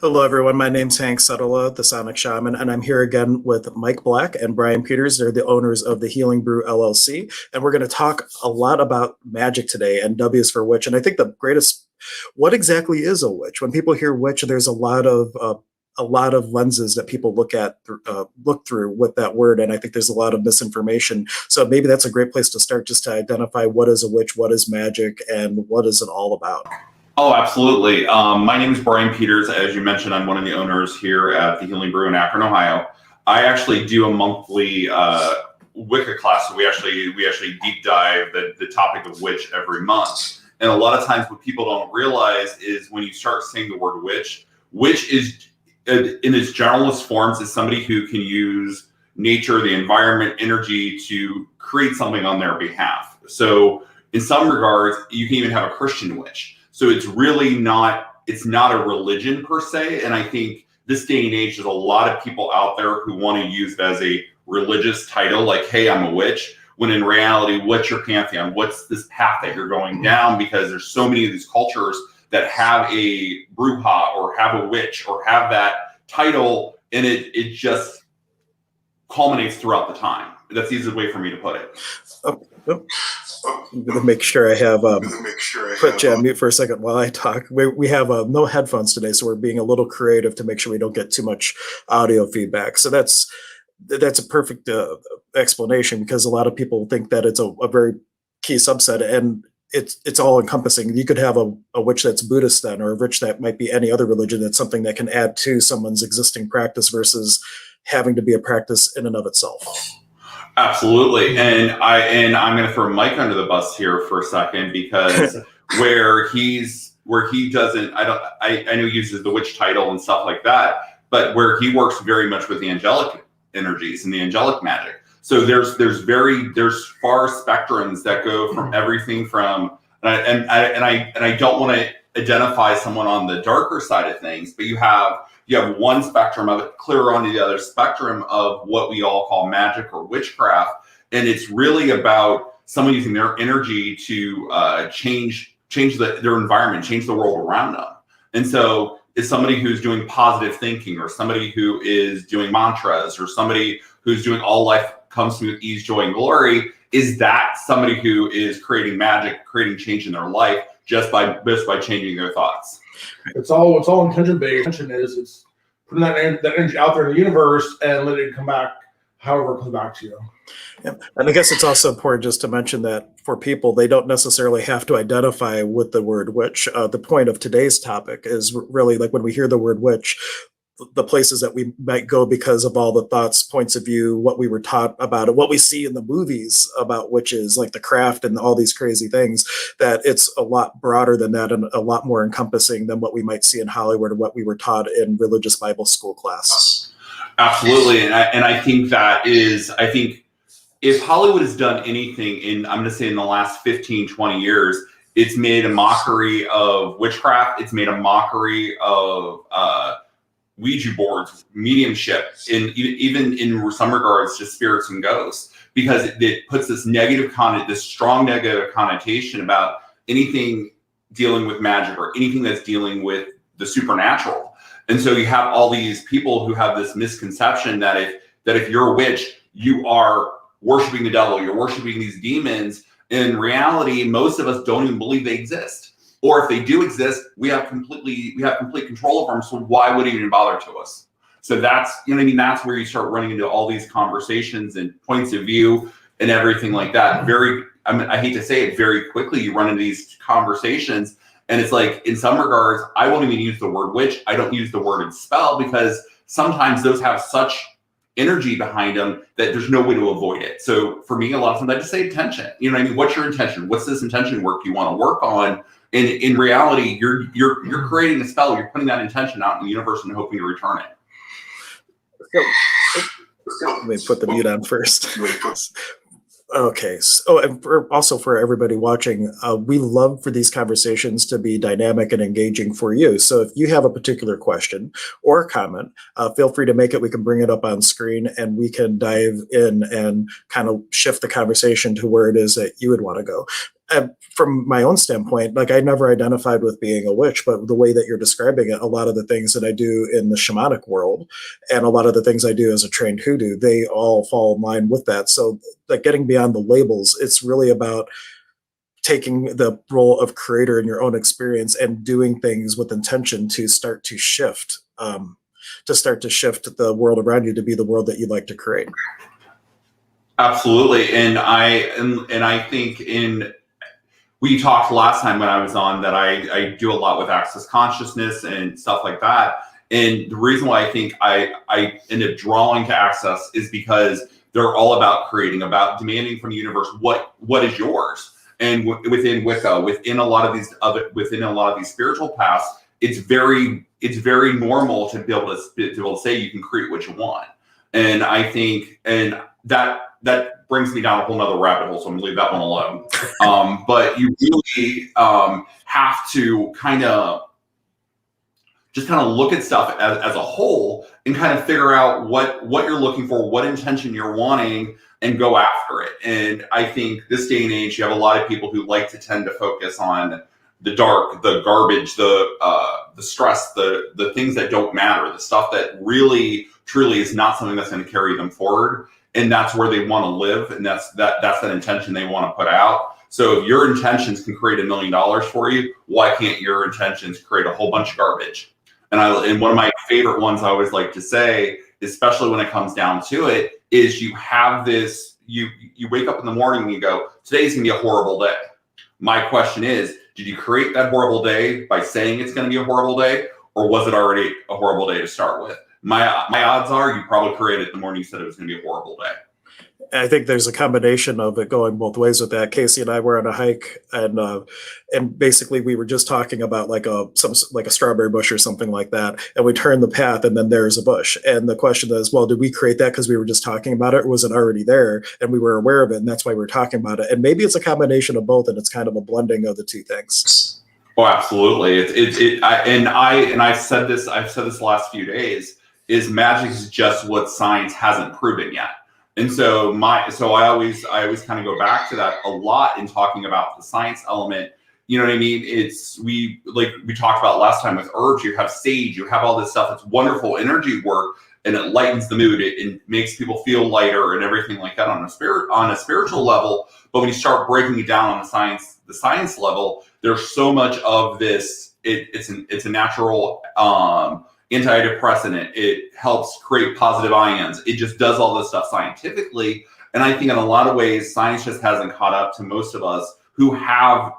Hello, everyone. My name's Hank Suttala, the Sonic Shaman, and I'm here again with Mike Black and Brian Peters. They're the owners of the Healing Brew LLC, and we're going to talk a lot about magic today and W is for witch. And I think the greatest, what exactly is a witch? When people hear witch, there's a lot of lenses that people look through with that word, and I think there's a lot of misinformation. So maybe that's a great place to start, just to identify what is a witch, what is magic, and what is it all about. Oh, absolutely. My name is Brian Peters. As you mentioned, I'm one of the owners here at the Healing Brew in Akron, Ohio. I actually do a monthly Wicca class. So we actually deep dive the topic of witch every month. And a lot of times what people don't realize is when you start saying the word witch is in its generalist forms is somebody who can use nature, the environment, energy to create something on their behalf. So in some regards, you can even have a Christian witch. So it's really it's not a religion per se. And I think this day and age, there's a lot of people out there who want to use it as a religious title, like, hey, I'm a witch, when in reality, what's your pantheon? What's this path that you're going down? Because there's so many of these cultures that have a bruja or have a witch or have that title, and it just culminates throughout the time. That's the easiest way for me to put it. I'm going to make sure I have put you on mute for a second while I talk. We have no headphones today, so we're being a little creative to make sure we don't get too much audio feedback. So that's a perfect explanation, because a lot of people think that it's a very key subset, and it's all encompassing. You could have a witch that's Buddhist then, or a witch that might be any other religion. That's something that can add to someone's existing practice versus having to be a practice in and of itself. Absolutely. And I'm going to throw Mike under the bus here for a second, because where he doesn't, I know he uses the witch title and stuff like that, but where he works very much with the angelic energies and the angelic magic. So there's far spectrums that go from everything from, and I don't want to identify someone on the darker side of things, but you have one spectrum of it clear onto the other spectrum of what we all call magic or witchcraft. And it's really about someone using their energy to change their environment, change the world around them. And so it's somebody who's doing positive thinking, or somebody who is doing mantras, or somebody who's doing all life comes to me with ease, joy, and glory. Is that somebody who is creating magic, creating change in their life just by changing their thoughts? It's all intention based. Intention is it's putting that energy out there in the universe and letting it come back however it comes back to you. Yeah. And I guess it's also important just to mention that for people, they don't necessarily have to identify with the word witch. The point of today's topic is really, like, when we hear the word witch, the places that we might go because of all the thoughts, points of view, what we were taught about it, what we see in the movies about witches, like The Craft and all these crazy things, that it's a lot broader than that and a lot more encompassing than what we might see in Hollywood or what we were taught in religious Bible school class. Absolutely. And I think if Hollywood has done anything I'm going to say in the last 15, 20 years, it's made a mockery of witchcraft. It's made a mockery of, Ouija boards, mediumship, and even in some regards, just spirits and ghosts, because it puts this strong negative connotation about anything dealing with magic or anything that's dealing with the supernatural. And so you have all these people who have this misconception that if you're a witch, you are worshiping the devil, you're worshiping these demons. In reality, most of us don't even believe they exist. Or if they do exist, we have complete control of them. So why would it even bother to us? So that's, that's where you start running into all these conversations and points of view and everything like that. I hate to say it, very quickly you run into these conversations, and it's like, in some regards, I won't even use the word witch. I don't use the word spell, because sometimes those have such energy behind them that there's no way to avoid it. So for me, a lot of times I just say intention. What's your intention? What's this intention work you want to work on? And in reality, you're creating a spell. You're putting that intention out in the universe and hoping to return it. Let me put the mute on first. Okay. So, and also for everybody watching, we love for these conversations to be dynamic and engaging for you. So if you have a particular question or comment, feel free to make it. We can bring it up on screen, and we can dive in and kind of shift the conversation to where it is that you would want to go. from my own standpoint, like I never identified with being a witch, but the way that you're describing it, a lot of the things that I do in the shamanic world and a lot of the things I do as a trained hoodoo, they all fall in line with that. So like getting beyond the labels, it's really about taking the role of creator in your own experience and doing things with intention to start to shift the world around you to be the world that you'd like to create. Absolutely. And I think we talked last time when I was on that I do a lot with access consciousness and stuff like that. And the reason why I think I end up drawing to access is because they're all about creating, about demanding from the universe what is yours. And within Wicca, within a lot of these spiritual paths, it's very normal to be able to say you can create what you want. And I think, and that brings me down a whole nother rabbit hole, so I'm gonna leave that one alone. But you really have to kind of look at stuff as a whole and kind of figure out what you're looking for, what intention you're wanting, and go after it. And I think this day and age, you have a lot of people who like to tend to focus on the dark, the garbage, the stress, the things that don't matter, the stuff that really, truly is not something that's going to carry them forward. And that's where they want to live. And that's that intention they want to put out. So if your intentions can create $1 million for you, why can't your intentions create a whole bunch of garbage? And one of my favorite ones I always like to say, especially when it comes down to it, is you have this, you wake up in the morning and you go, today's gonna be a horrible day. My question is, did you create that horrible day by saying it's gonna be a horrible day, or was it already a horrible day to start with? My odds are you probably created it the morning you said it was gonna be a horrible day. I think there's a combination of it going both ways with that. Casey and I were on a hike, and basically we were just talking about like a strawberry bush or something like that, and we turned the path, and then there's a bush. And the question is, well, did we create that because we were just talking about it, or was it already there and we were aware of it, and that's why we were talking about it? And maybe it's a combination of both, and it's kind of a blending of the two things. Oh, absolutely. I've said this the last few days, is magic is just what science hasn't proven yet. And so I always kind of go back to that a lot in talking about the science element. You know what I mean? We talked about last time with herbs, you have sage, you have all this stuff. It's wonderful energy work, and it lightens the mood. It makes people feel lighter and everything like that on a spiritual level. But when you start breaking it down on the science level, there's so much of this. It's a natural antidepressant. It helps create positive ions. It just does all this stuff scientifically. And I think in a lot of ways, science just hasn't caught up to most of us who are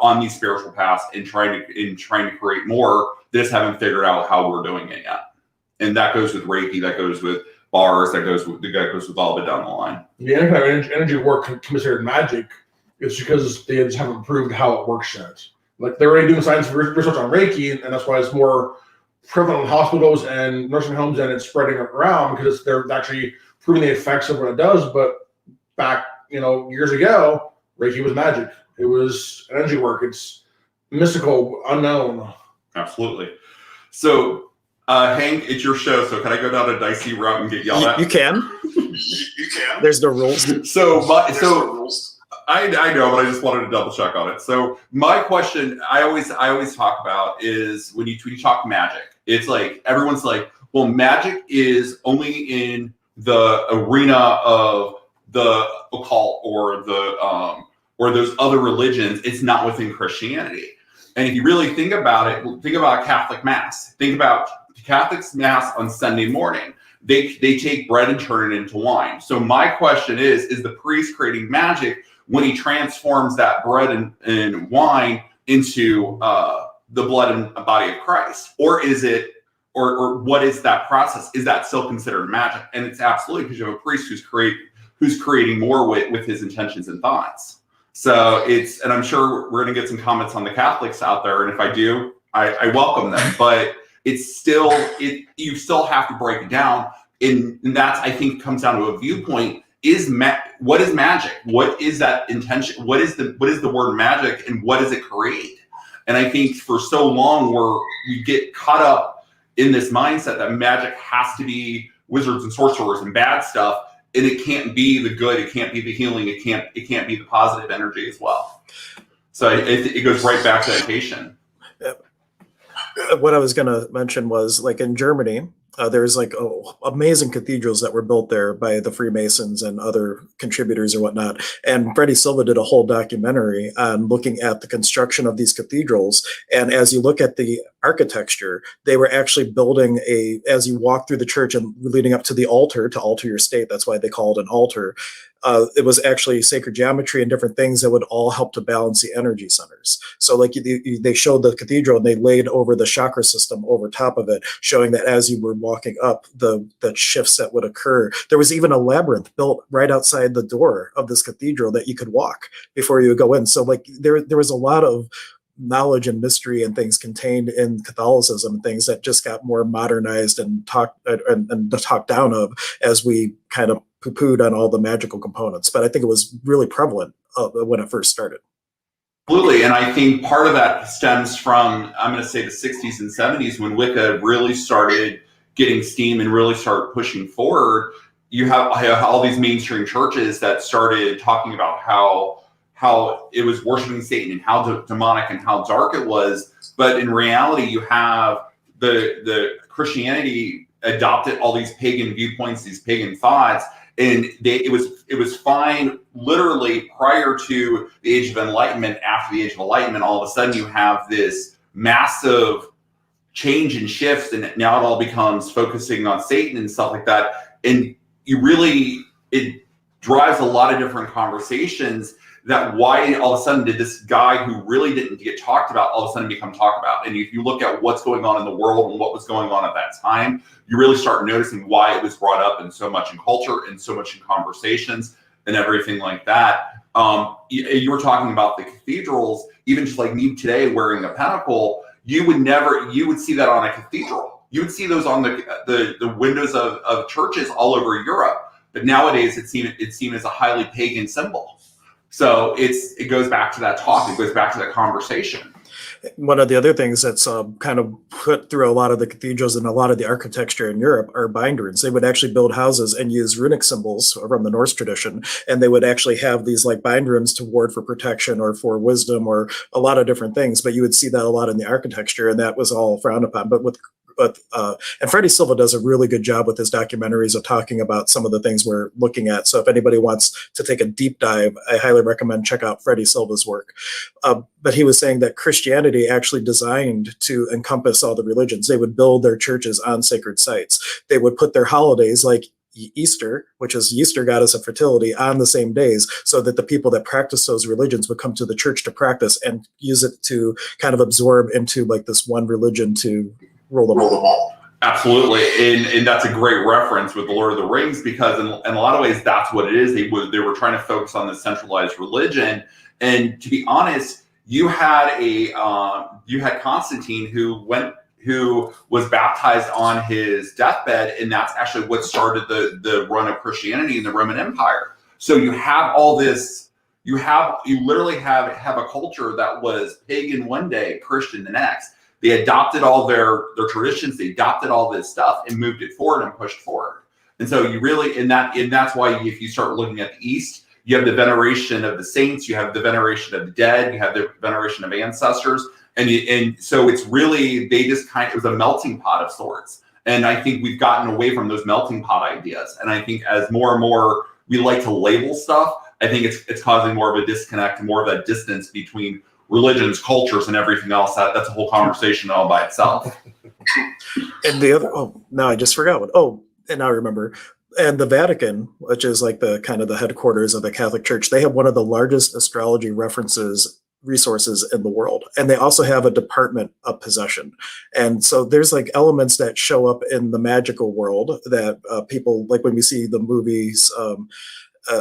on these spiritual paths and trying to create more. They just haven't figured out how we're doing it yet. And that goes with Reiki, that goes with bars, that goes with all of it down the line. The any kind of energy work considered magic, it's because they just haven't proved how it works yet. Like they're already doing science research on Reiki, and that's why it's more prevalent in hospitals and nursing homes, and it's spreading around because they're actually proving the effects of what it does. But back, years ago, Reiki was magic. It was energy work. It's mystical, unknown. Absolutely. So, Hank, it's your show. So can I go down a dicey route and get yelled at? You can. You can. There's no rules. I know, but I just wanted to double check on it. So my question I always talk about is when you talk magic, it's like everyone's like, well, magic is only in the arena of the occult or those other religions. It's not within Christianity. And if you really think about it, think about Catholic Mass. Think about Catholic Mass on Sunday morning. They take bread and turn it into wine. So my question is the priest creating magic when he transforms that bread and wine into the blood and body of Christ? Or is it, or what is that process? Is that still considered magic? And it's absolutely, because you have a priest who's creating more with his intentions and thoughts. So and I'm sure we're going to get some comments on the Catholics out there. And if I do, I welcome them. But it's still, you still have to break it down. And that's, I think, comes down to a viewpoint. What is magic? What is that intention? What is the word magic, and what does it create? And I think for so long we get caught up in this mindset that magic has to be wizards and sorcerers and bad stuff, and it can't be the good, it can't be the healing, it can't be the positive energy as well. So it goes right back to education. What I was going to mention was like in Germany, there's like amazing cathedrals that were built there by the Freemasons and other contributors or whatnot. And Freddie Silva did a whole documentary on looking at the construction of these cathedrals. And as you look at the architecture, they were actually building as you walk through the church and leading up to the altar, to alter your state, that's why they call it an altar. It was actually sacred geometry and different things that would all help to balance the energy centers. So like they showed the cathedral and they laid over the chakra system over top of it, showing that as you were walking up, the shifts that would occur. There was even a labyrinth built right outside the door of this cathedral that you could walk before you would go in. So like there was a lot of knowledge and mystery and things contained in Catholicism, and things that just got more modernized and talked down of as we kind of poo-pooed on all the magical components. But I think it was really prevalent when it first started. Absolutely, and I think part of that stems from, I'm going to say, the 60s and 70s, when Wicca really started getting steam and really started pushing forward. You have all these mainstream churches that started talking about how it was worshiping Satan and how demonic and how dark it was. But in reality, you have the Christianity adopted all these pagan viewpoints, these pagan thoughts, and it was fine literally prior to the Age of Enlightenment. After the Age of Enlightenment, all of a sudden you have this massive change and shift, and now it all becomes focusing on Satan and stuff like that. And it drives a lot of different conversations. That why all of a sudden did this guy who really didn't get talked about all of a sudden become talked about? And if you look at what's going on in the world and what was going on at that time, you really start noticing why it was brought up in so much in culture and so much in conversations and everything like that. You were talking about the cathedrals, even just like me today wearing a pentacle. You would see that on a cathedral. You would see those on the windows of churches all over Europe. But nowadays it's seen as a highly pagan symbol. So it goes back to that talk. It goes back to that conversation. One of the other things that's kind of put through a lot of the cathedrals and a lot of the architecture in Europe are bind runes. They would actually build houses and use runic symbols from the Norse tradition, and they would actually have these like bind runes to ward for protection or for wisdom or a lot of different things. But you would see that a lot in the architecture, and that was all frowned upon. But and Freddie Silva does a really good job with his documentaries of talking about some of the things we're looking at. So if anybody wants to take a deep dive, I highly recommend check out Freddie Silva's work. But he was saying that Christianity actually designed to encompass all the religions. They would build their churches on sacred sites. They would put their holidays like Easter, which is Easter goddess of fertility, on the same days, so that the people that practice those religions would come to the church to practice and use it to kind of absorb into like this one religion to roll them all. Absolutely, and that's a great reference with the Lord of the Rings, because in a lot of ways that's what it is. They were trying to focus on the centralized religion, and to be honest, you had Constantine who was baptized on his deathbed, and that's actually what started the run of Christianity in the Roman Empire. So you have all this. You literally have a culture that was pagan one day, Christian the next. They adopted all their traditions, they adopted all this stuff and moved it forward and pushed forward. And so you really, and that's why if you start looking at the East, you have the veneration of the saints, you have the veneration of the dead, you have the veneration of ancestors. And so it's really, it was a melting pot of sorts. And I think we've gotten away from those melting pot ideas. And I think as more and more we like to label stuff, I think it's causing more of a disconnect and more of a distance between religions, cultures, and everything else. That's a whole conversation all by itself. And the other, now I just forgot what. And now I remember. And the Vatican, which is like the kind of the headquarters of the Catholic Church, they have one of the largest astrology resources in the world. And they also have a department of possession. And so there's like elements that show up in the magical world that people, like when we see the movies,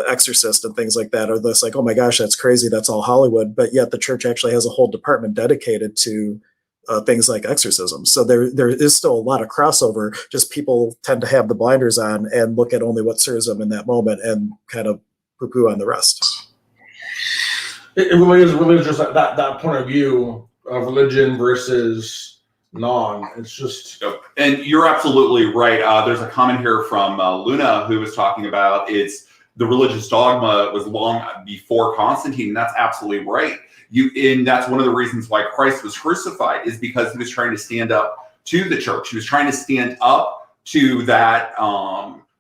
Exorcist and things like that, are this like, oh my gosh, that's crazy, that's all Hollywood. But yet the church actually has a whole department dedicated to things like exorcism. So there is still a lot of crossover. Just people tend to have the blinders on and look at only what serves them in that moment and kind of poo-poo on the rest. It really is just that point of view of religion versus non. It's just. And you're absolutely right. There's a comment here from Luna who was talking about the religious dogma was long before Constantine, and that's absolutely right. And that's one of the reasons why Christ was crucified, is because he was trying to stand up to the church. He was trying to stand up to that.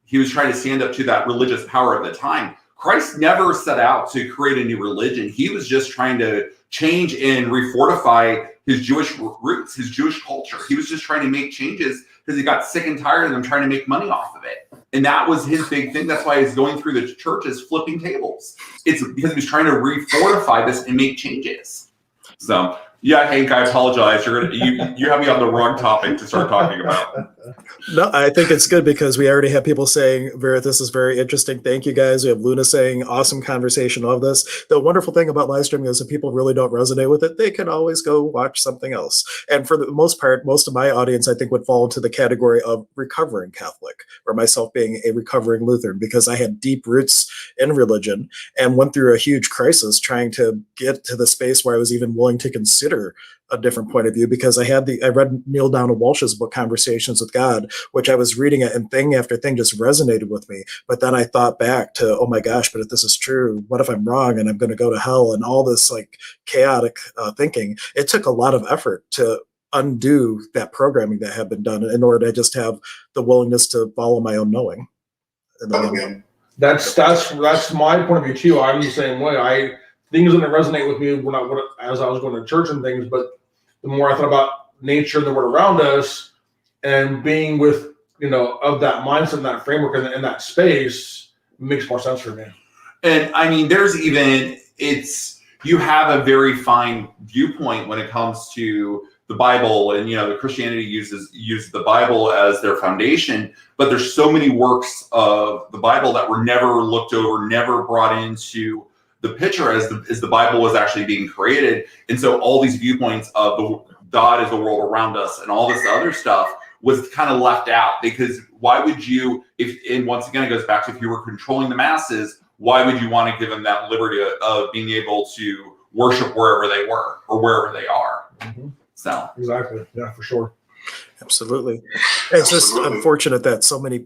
He was trying to stand up to that religious power of the time. Christ never set out to create a new religion. He was just trying to change and refortify his Jewish roots, his Jewish culture. He was just trying to make changes because he got sick and tired of them trying to make money off of it. And that was his big thing. That's why he's going through the churches flipping tables. It's because he was trying to refortify this and make changes. So yeah, Hank, I apologize. You have me on the wrong topic to start talking about. No, I think it's good because we already have people saying, Vera, this is very interesting. Thank you guys. We have Luna saying, awesome conversation, all of this. The wonderful thing about live streaming is if people really don't resonate with it, they can always go watch something else. And for the most part, most of my audience, I think, would fall into the category of recovering Catholic, or myself being a recovering Lutheran, because I had deep roots in religion and went through a huge crisis trying to get to the space where I was even willing to consider a different point of view, because I read Neil Donald Walsh's book, Conversations with God, which I was reading it, and thing after thing just resonated with me. But then I thought back to, oh my gosh, but if this is true, what if I'm wrong and I'm going to go to hell, and all this like chaotic thinking. It took a lot of effort to undo that programming that had been done in order to just have the willingness to follow my own knowing. That's my point of view too. I'm the same way. Things didn't resonate with me as I was going to church and things, but the more I thought about nature and the world around us, and being with, of that mindset and that framework and in that space, makes more sense for me. And I mean, you have a very fine viewpoint when it comes to the Bible, and the Christianity uses the Bible as their foundation, but there's so many works of the Bible that were never looked over, never brought into the picture as the Bible was actually being created. And so all these viewpoints of the God is the world around us and all this other stuff was kind of left out, because why would you, and once again, it goes back to, if you were controlling the masses, why would you want to give them that liberty of being able to worship wherever they were or wherever they are? Mm-hmm. So exactly. Yeah, for sure. Absolutely. It's just unfortunate that so many.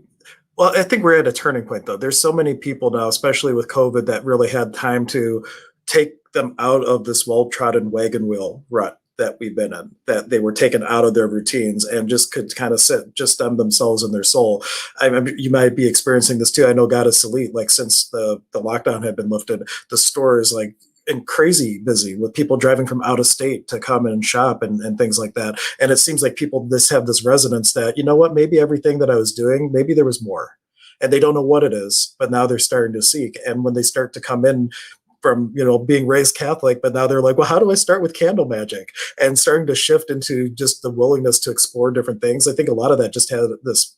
Well, I think we're at a turning point, though. There's so many people now, especially with COVID, that really had time to take them out of this well-trodden wagon wheel rut that we've been in, that they were taken out of their routines and just could kind of sit, just stem themselves in their soul. You might be experiencing this too. I know God is Salit, like since the lockdown had been lifted, the stores like and crazy busy with people driving from out of state to come and shop and things like that. And it seems like people have this resonance that, you know what, maybe everything that I was doing, maybe there was more, and they don't know what it is, but now they're starting to seek. And when they start to come in from, being raised Catholic, but now they're like, well, how do I start with candle magic, and starting to shift into just the willingness to explore different things. I think a lot of that just had this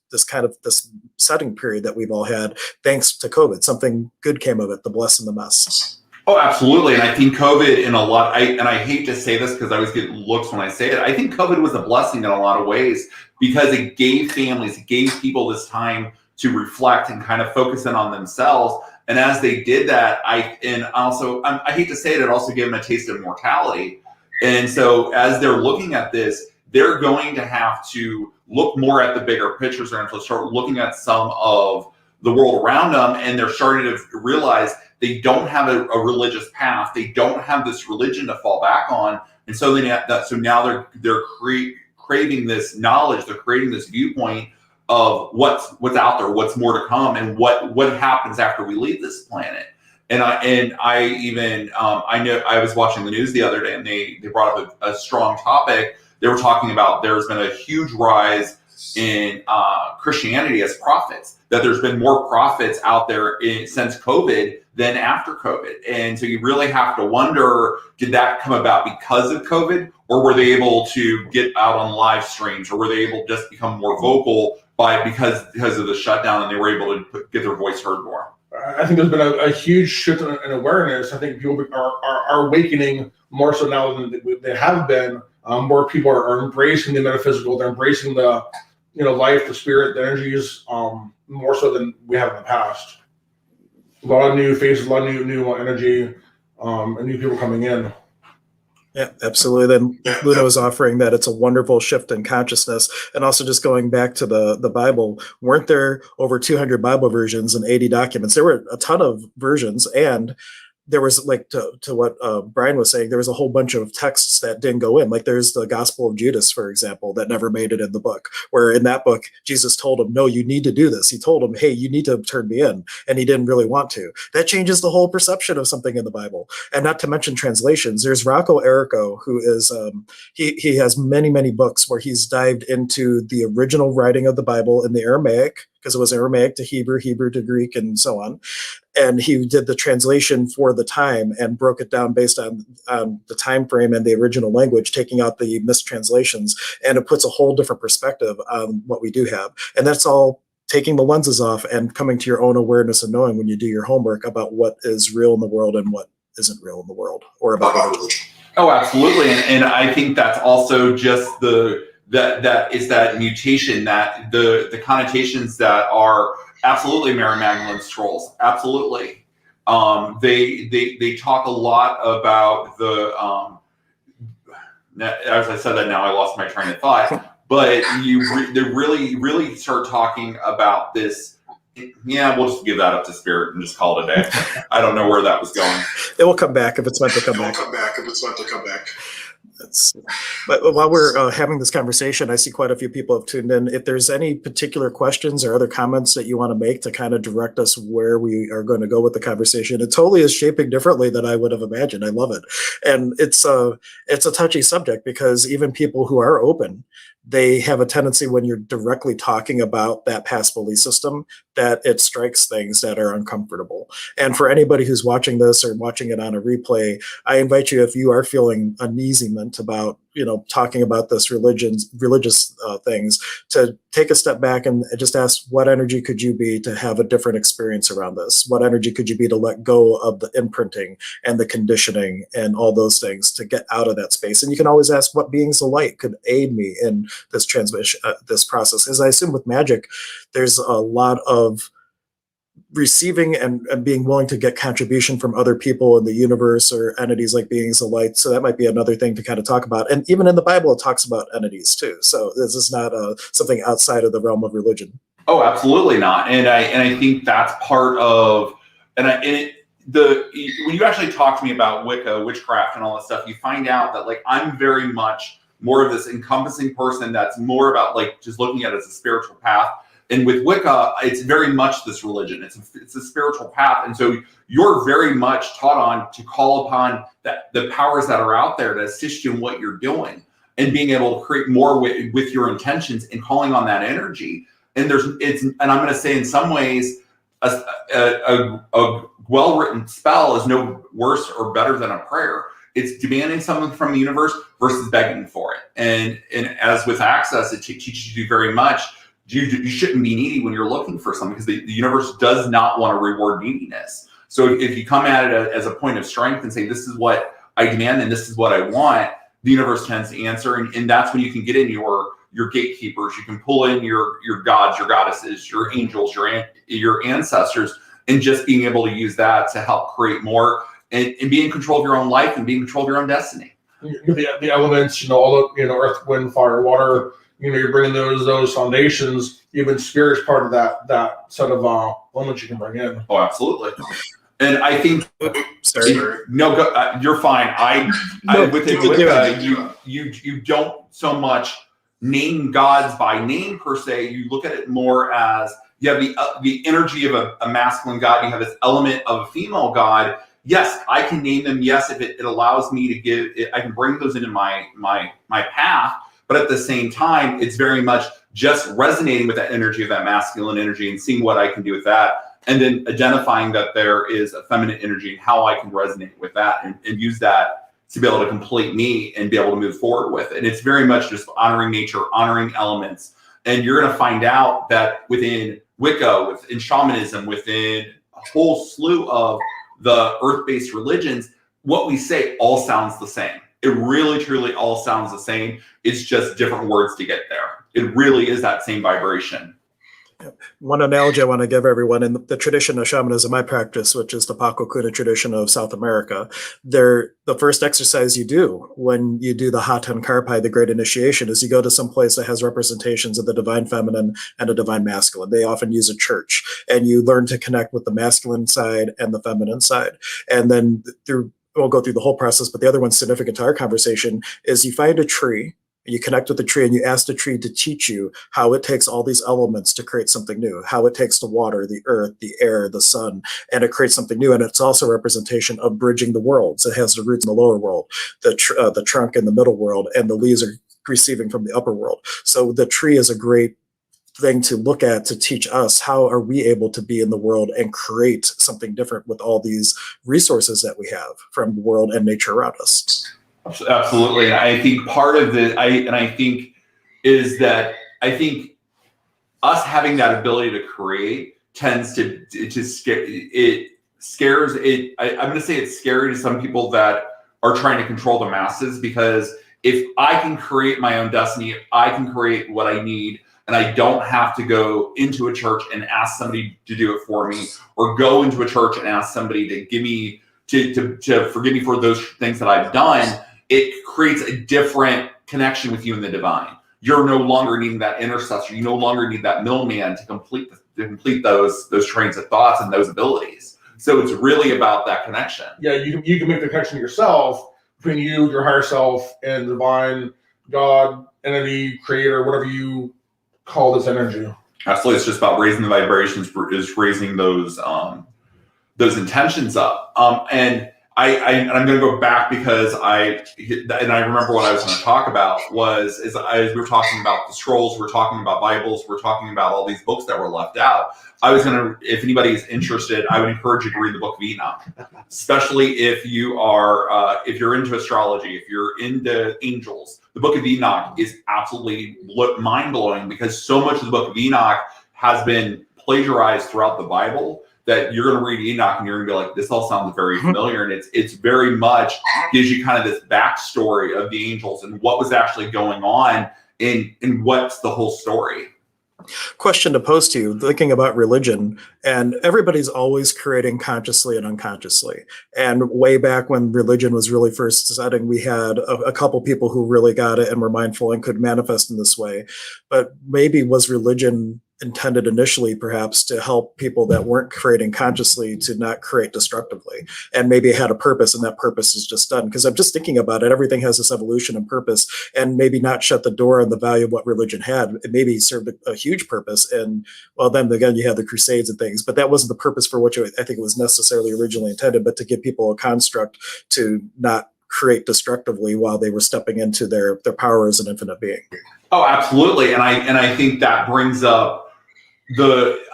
setting period that we've all had, thanks to COVID. Something good came of it, the bless and the mess. Oh, absolutely. And I think COVID I hate to say this because I always get looks when I say it, I think COVID was a blessing in a lot of ways, because it gave families, it gave people this time to reflect and kind of focus in on themselves. And as they did that, I hate to say it also gave them a taste of mortality. And so as they're looking at this, they're going to have to look more at the bigger pictures. They're going to start looking at some of the world around them, and they're starting to realize they don't have a religious path. They don't have this religion to fall back on. And so now they're craving this knowledge. They're creating this viewpoint of what's out there, what's more to come, and what happens after we leave this planet. And I know I was watching the news the other day, and they brought up a strong topic. They were talking about there's been a huge rise in Christianity as prophets, that there's been more prophets out there since COVID than after COVID. And so you really have to wonder, did that come about because of COVID, or were they able to get out on live streams, or were they able to just become more vocal because of the shutdown, and they were able to get their voice heard more? I think there's been a huge shift in awareness. I think people are awakening more so now than they have been. More people are embracing the metaphysical. They're embracing the life, the spirit, the energies, more so than we have in the past. A lot of new faces, a lot of new energy, and new people coming in. Yeah, absolutely. Then Luna was offering that it's a wonderful shift in consciousness. And also just going back to the Bible, weren't there over 200 Bible versions and 80 documents? There were a ton of versions, and there was, like, to what Brian was saying, there was a whole bunch of texts that didn't go in. Like, there's the Gospel of Judas, for example, that never made it in the book, where in that book, Jesus told him, no, you need to do this. He told him, hey, you need to turn me in. And he didn't really want to. That changes the whole perception of something in the Bible. And not to mention translations. There's Rocco Errico, who is, he has many, many books where he's dived into the original writing of the Bible in the Aramaic, because it was Aramaic to Hebrew, Hebrew to Greek, and so on. And he did the translation for the time and broke it down based on the time frame and the original language, taking out the mistranslations, and it puts a whole different perspective on what we do have. And that's all taking the lenses off and coming to your own awareness and knowing when you do your homework about what is real in the world and what isn't real in the world, or about religion. Oh, absolutely. And I think that's also just that is that mutation, that the connotations that are absolutely Mary Magdalene's trolls. Absolutely. They talk a lot about the as I said that, now I lost my train of thought, but they really start talking about this. Yeah, we'll just give that up to spirit and just call it a day. I don't know where that was going. It will come back if it's meant to come back. But while we're having this conversation, I see quite a few people have tuned in. If there's any particular questions or other comments that you want to make to kind of direct us where we are going to go with the conversation, it totally is shaping differently than I would have imagined. I love it. And it's a touchy subject, because even people who are open, they have a tendency, when you're directly talking about that past belief system, that it strikes things that are uncomfortable. And for anybody who's watching this or watching it on a replay, I invite you, if you are feeling uneasement about, talking about this religious things, to take a step back and just ask, what energy could you be to have a different experience around this? What energy could you be to let go of the imprinting and the conditioning and all those things, to get out of that space? And you can always ask, what beings of light could aid me in this transmission, this process? As I assume with magic, there's a lot of receiving and being willing to get contribution from other people in the universe, or entities like beings of light. So that might be another thing to kind of talk about. And even in the Bible, it talks about entities too. So this is not something outside of the realm of religion. Oh, absolutely not. And I think that's part of, when you actually talk to me about Wicca, witchcraft, and all that stuff, you find out that, like, I'm very much more of this encompassing person that's more about, like, just looking at it as a spiritual path. And with Wicca, it's very much this religion. It's a spiritual path. And so you're very much taught on to call upon the powers that are out there to assist you in what you're doing, and being able to create more with your intentions and calling on that energy. And and I'm going to say, in some ways, a well-written spell is no worse or better than a prayer. It's demanding something from the universe versus begging for it. And as with access, it teaches you very much. You shouldn't be needy when you're looking for something, because the universe does not want to reward neediness. So if you come at it as a point of strength and say, this is what I demand and this is what I want, the universe tends to answer. And that's when you can get in your gatekeepers. You can pull in your gods, your goddesses, your angels, your ancestors, and just being able to use that to help create more and be in control of your own life and be in control of your own destiny. The elements, all the, earth, wind, fire, water, you're bringing those foundations. Even spirit's part of that set of elements you can bring in. Oh, absolutely. And I think, you're fine. Within Wicca, you don't so much name gods by name per se. You look at it more as, you have the energy of a masculine god. You have this element of a female god. Yes, I can name them. Yes, if it allows me to give it, I can bring those into my path. But at the same time, it's very much just resonating with that energy of that masculine energy and seeing what I can do with that. And then identifying that there is a feminine energy and how I can resonate with that and use that to be able to complete me and be able to move forward with it. And it's very much just honoring nature, honoring elements. And you're going to find out that within Wicca, within shamanism, within a whole slew of the earth-based religions, what we say all sounds the same. It really, truly all sounds the same. It's just different words to get there. It really is that same vibration. One analogy I want to give everyone in the tradition of shamanism I practice, which is the Paco Kuna tradition of South America, the first exercise you do when you do the Hatan Karpai, the great initiation, is you go to some place that has representations of the divine feminine and a divine masculine. They often use a church, and you learn to connect with the masculine side and the feminine side. And then we'll go through the whole process, but the other one significant to our conversation is you find a tree, you connect with the tree, and you ask the tree to teach you how it takes all these elements to create something new, how it takes the water, the earth, the air, the sun, and it creates something new. And it's also a representation of bridging the worlds. It has the roots in the lower world, the trunk in the middle world, and the leaves are receiving from the upper world. So the tree is a great thing to look at to teach us how are we able to be in the world and create something different with all these resources that we have from the world and nature around us. Absolutely. And I think part of is that I think us having that ability to create tends to scare it. Scares it. I'm going to say it's scary to some people that are trying to control the masses, because if I can create my own destiny, if I can create what I need, and I don't have to go into a church and ask somebody to do it for me, or go into a church and ask somebody to give me to forgive me for those things that I've done, it creates a different connection with you and the divine. You're no longer needing that intercessor. You no longer need that middleman to complete those trains of thoughts and those abilities. So it's really about that connection. Yeah, you can make the connection yourself between you, your higher self, and divine, God, entity, creator, whatever you call this energy. Absolutely, it's just about raising the vibrations, is raising those intentions up. And I'm going to go back because I remember what I was going to talk about as we were talking about the scrolls, we're talking about Bibles, we're talking about all these books that were left out. I was going to, if anybody is interested, I would encourage you to read the Book of Enoch, especially if you are, if you're into astrology, if you're into angels. The Book of Enoch is absolutely mind-blowing, because so much of the Book of Enoch has been plagiarized throughout the Bible that you're going to read Enoch and you're going to be like, this all sounds very familiar. And it's very much gives you kind of this backstory of the angels and what was actually going on and what's the whole story. Question to pose to you, thinking about religion, and everybody's always creating consciously and unconsciously. And way back when religion was really first setting, we had a couple people who really got it and were mindful and could manifest in this way. But maybe was religion intended initially perhaps to help people that weren't creating consciously to not create destructively, and maybe it had a purpose, and that purpose is just done. Because I'm just thinking about it, everything has this evolution and purpose, and maybe not shut the door on the value of what religion had. It maybe served a huge purpose, and well, then again you had the Crusades and things, but that wasn't the purpose for which I think it was necessarily originally intended, but to give people a construct to not create destructively while they were stepping into their power as an infinite being. Oh, absolutely. And I think that brings up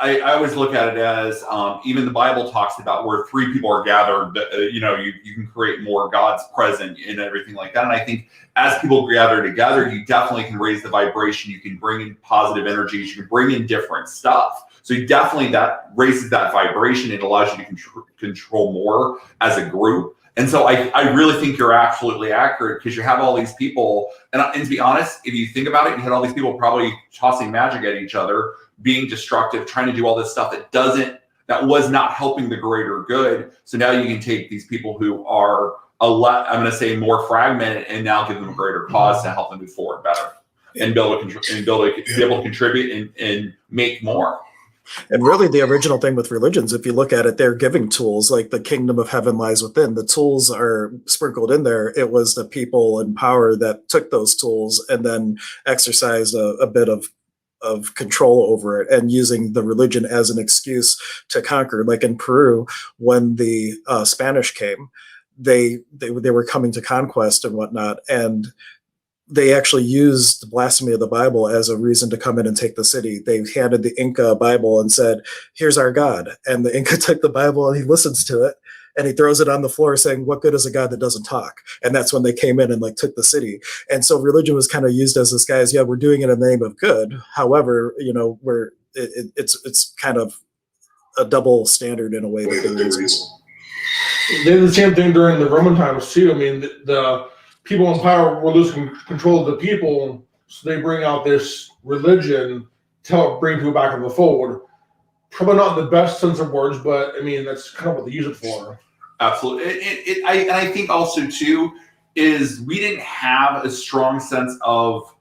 I always look at it as even the Bible talks about where three people are gathered, you can create more, God's present and everything like that. And I think as people gather together, you definitely can raise the vibration. You can bring in positive energies. You can bring in different stuff. So you definitely, that raises that vibration. It allows you to control more as a group. And so I really think you're absolutely accurate, because you have all these people, and to be honest, if you think about it, you had all these people probably tossing magic at each other, being destructive, trying to do all this stuff that was not helping the greater good. So now you can take these people who are I'm going to say more fragmented, and now give them a greater cause to help them move forward better and be able to contribute and make more. And really the original thing with religions, if you look at it, they're giving tools, like the kingdom of heaven lies within. The tools are sprinkled in there. It was the people in power that took those tools and then exercised a bit of control over it, and using the religion as an excuse to conquer. Like in Peru, when the Spanish came, they were coming to conquest and whatnot, and they actually used the blasphemy of the Bible as a reason to come in and take the city. They handed the Inca a Bible and said, here's our God. And the Inca took the Bible and he listens to it and he throws it on the floor saying, what good is a God that doesn't talk? And that's when they came in and took the city. And so religion was kind of used as this guy's, we're doing it in the name of good. However, it's kind of a double standard in a way that they're using. They did the same thing during the Roman times too. I mean, the people in power were losing control of the people, so they bring out this religion to help bring people back in the fold. Probably not in the best sense of words, but I mean, that's kind of what they use it for. Absolutely. I think also too is we didn't have a strong sense of,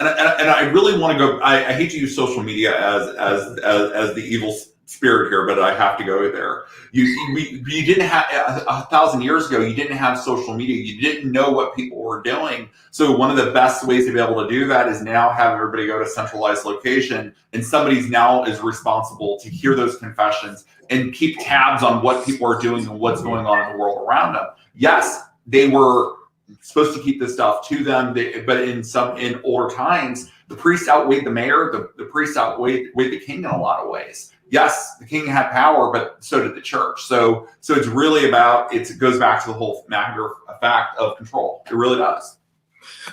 and I really want to go. I hate to use social media as the evil spirit here, but I have to go there. You didn't have 1,000 years ago. You didn't have social media. You didn't know what people were doing. So one of the best ways to be able to do that is now have everybody go to a centralized location, and somebody's now is responsible to hear those confessions and keep tabs on what people are doing and what's going on in the world around them. Yes, they were supposed to keep this stuff to them, but in older times, the priest outweighed the mayor. The priest outweighed the king in a lot of ways. Yes, the king had power, but so did the church. So it's really about, it goes back to the whole matter of fact of control. It really does.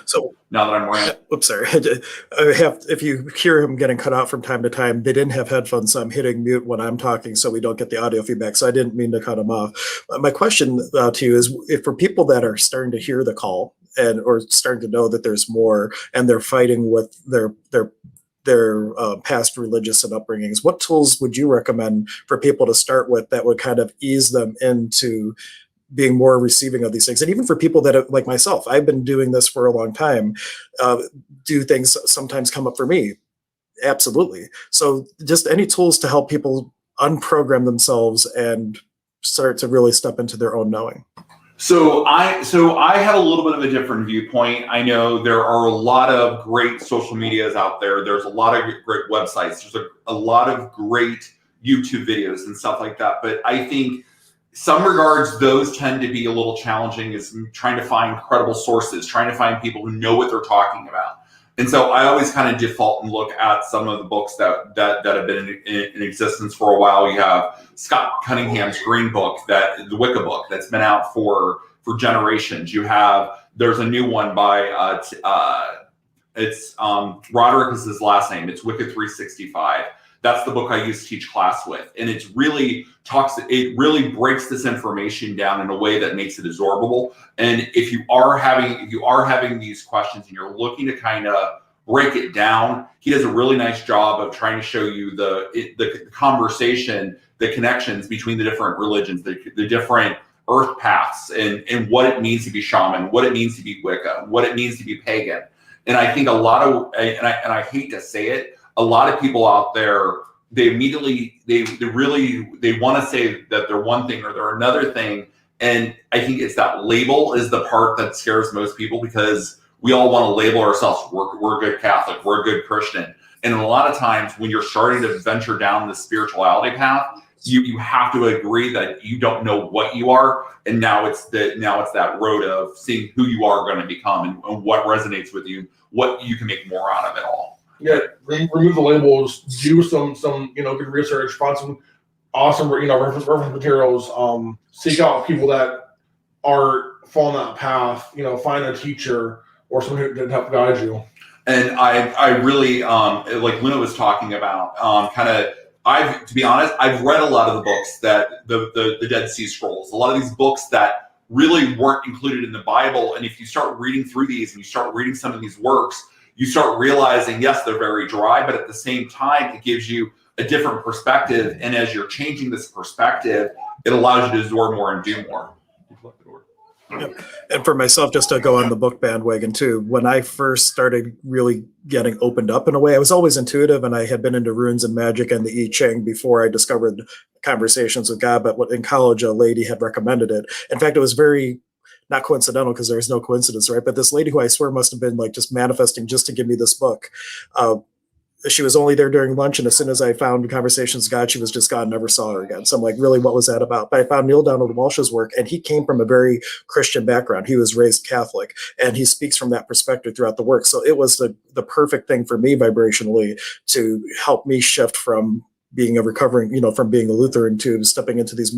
So now that I'm ranting. Oops, sorry. I have, if you hear him getting cut out from time to time, they didn't have headphones, so I'm hitting mute when I'm talking so we don't get the audio feedback. So I didn't mean to cut him off. My question to you is, if for people that are starting to hear the call and or starting to know that there's more and they're fighting with their past religious and upbringings, what tools would you recommend for people to start with that would kind of ease them into being more receiving of these things? And even for people that are, like myself, I've been doing this for a long time. Do things sometimes come up for me? Absolutely. So just any tools to help people unprogram themselves and start to really step into their own knowing. So I have a little bit of a different viewpoint. I know there are a lot of great social medias out there. There's a lot of great websites. There's a lot of great YouTube videos and stuff like that. But I think some regards, those tend to be a little challenging, is trying to find credible sources, trying to find people who know what they're talking about. And so I always kind of default and look at some of the books that have been in existence for a while. You have Scott Cunningham's Green Book, the Wicca book, that's been out for generations. There's a new one by Roderick is his last name. It's Wicca 365. That's the book I used to teach class with. And it really breaks this information down in a way that makes it absorbable. And if you are having these questions and you're looking to kind of break it down, he does a really nice job of trying to show you the conversation, the connections between the different religions, the different earth paths, and what it means to be shaman, what it means to be Wicca, what it means to be pagan. And I think and I hate to say it, a lot of people out there, they want to say that they're one thing or they're another thing. And I think it's that label is the part that scares most people, because we all want to label ourselves. We're a good Catholic, we're a good Christian. And a lot of times when you're starting to venture down the spirituality path, you have to agree that you don't know what you are. And now it's that road of seeing who you are going to become and what resonates with you, what you can make more out of it all. Yeah, remove the labels, do some good research, find some awesome reference materials, seek out people that are following that path, find a teacher or someone who can help guide you. And I really like Luna was talking about to be honest, I've read a lot of the books that the Dead Sea Scrolls, a lot of these books that really weren't included in the Bible. And if you start reading through these and you start reading some of these works, you start realizing, yes, they're very dry, but at the same time, it gives you a different perspective. And as you're changing this perspective, it allows you to absorb more and do more. Yep. And for myself, just to go on the book bandwagon too, when I first started really getting opened up in a way, I was always intuitive, and I had been into runes and magic and the I Ching before I discovered Conversations with God. But in college, a lady had recommended it. In fact, it was very not coincidental, because there's no coincidence, right? But this lady, who I swear must have been like just manifesting just to give me this book, she was only there during lunch, and as soon as I found Conversations with God, she was just gone, never saw her again. So I'm like, really, what was that about? But I found Neil Donald Walsh's work, and he came from a very Christian background. He was raised Catholic, and he speaks from that perspective throughout the work. So it was the perfect thing for me vibrationally to help me shift from being a recovering, from being a Lutheran to stepping into these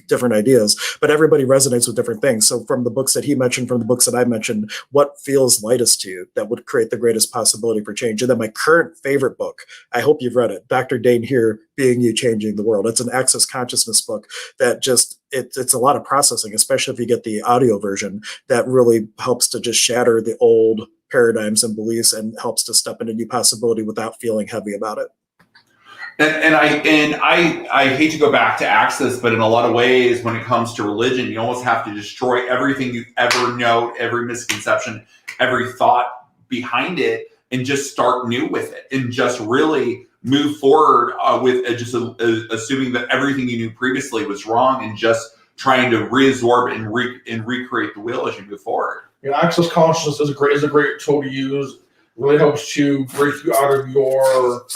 different ideas. But everybody resonates with different things. So from the books that he mentioned, from the books that I mentioned, what feels lightest to you that would create the greatest possibility for change? And then my current favorite book, I hope you've read it, Dr. Dane Here, Being You, Changing the World. It's an access consciousness book that just, it's a lot of processing, especially if you get the audio version, that really helps to just shatter the old paradigms and beliefs and helps to step into new possibility without feeling heavy about it. And I hate to go back to access, but in a lot of ways, when it comes to religion, you almost have to destroy everything you ever know, every misconception, every thought behind it, and just start new with it, and just really move forward with assuming that everything you knew previously was wrong, and just trying to reabsorb and recreate the wheel as you move forward. Access consciousness is a great tool to use. It really helps to break you out of your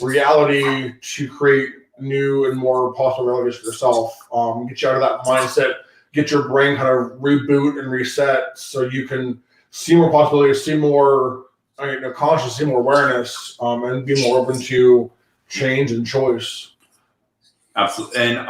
reality to create new and more possible realities for yourself. Get you out of that mindset, get your brain kind of reboot and reset so you can see more possibilities, see more conscious, see more awareness, and be more open to change and choice. Absolutely.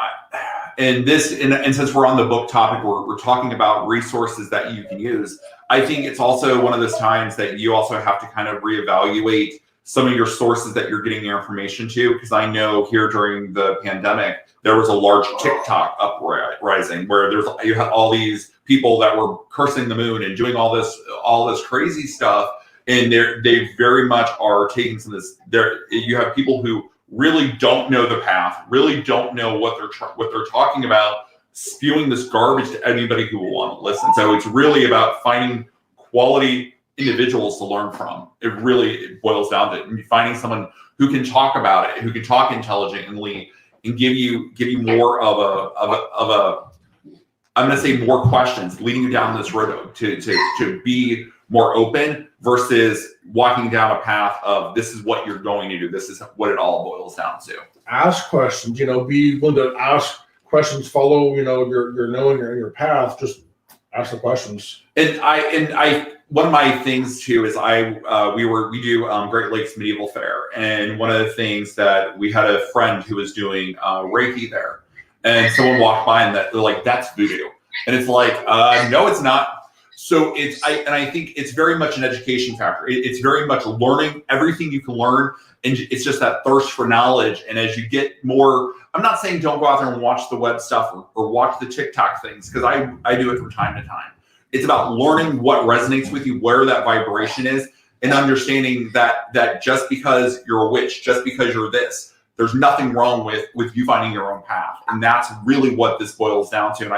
And since we're on the book topic, we're talking about resources that you can use. I think it's also one of those times that you also have to kind of reevaluate some of your sources that you're getting your information to, because I know here during the pandemic there was a large TikTok uprising where you had all these people that were cursing the moon and doing all this crazy stuff, and they very much are taking some of this. You have people who really don't know the path, really don't know what they're talking about, spewing this garbage to anybody who will want to listen. So it's really about finding quality individuals to learn from. It really boils down to it. And finding someone who can talk about it, who can talk intelligently, and give you more of a I'm going to say more questions, leading you down this road to be more open versus walking down a path of this is what you're going to do. This is what it all boils down to. Ask questions. Be willing to ask questions. Follow your knowing your path. Just ask the questions. And I one of my things too is we do Great Lakes Medieval Fair, and one of the things that we had a friend who was doing Reiki there, and someone walked by and they're like, "That's voodoo," and it's like, no, it's not. So I think it's very much an education factor. It's very much learning everything you can learn, and it's just that thirst for knowledge. And as you get more, I'm not saying don't go out there and watch the web stuff or watch the TikTok things, because I do it from time to time. It's about learning what resonates with you, where that vibration is, and understanding that just because you're a witch, just because you're this, there's nothing wrong with you finding your own path. And that's really what this boils down to.